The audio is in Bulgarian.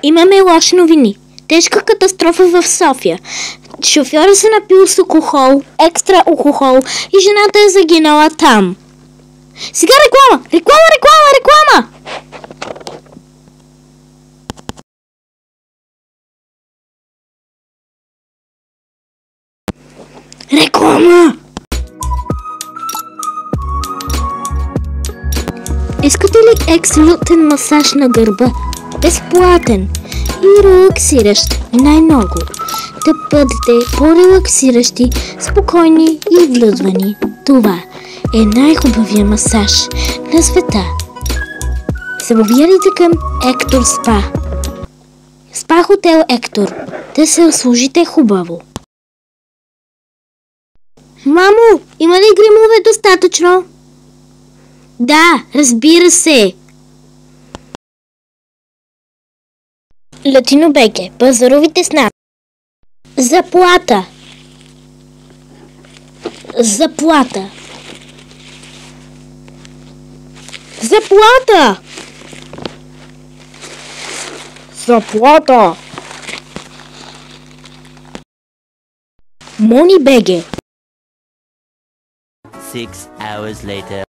Имаме лоши новини. Тежка катастрофа в София. Шофьорът се напил с алкохол, екстра алкохол и жената е загинала там. Сега реклама! Реклама, реклама, реклама! Реклама! Искате ли екс-лютен масаж на гърба? Безплатен и релаксиращ най-много. Да бъдете по-релаксиращи, спокойни и влюдвани. Това е най-хубавия масаж на света. Заповядайте към Ектор Спа. Спа хотел Ектор. Да се услужите хубаво. Мамо, има ли гримове достатъчно? Да, разбира се. Латино БГ. Пазарувайте с нас. Заплата. Заплата. Заплата. Заплата. Мони БГ. 6 hours later.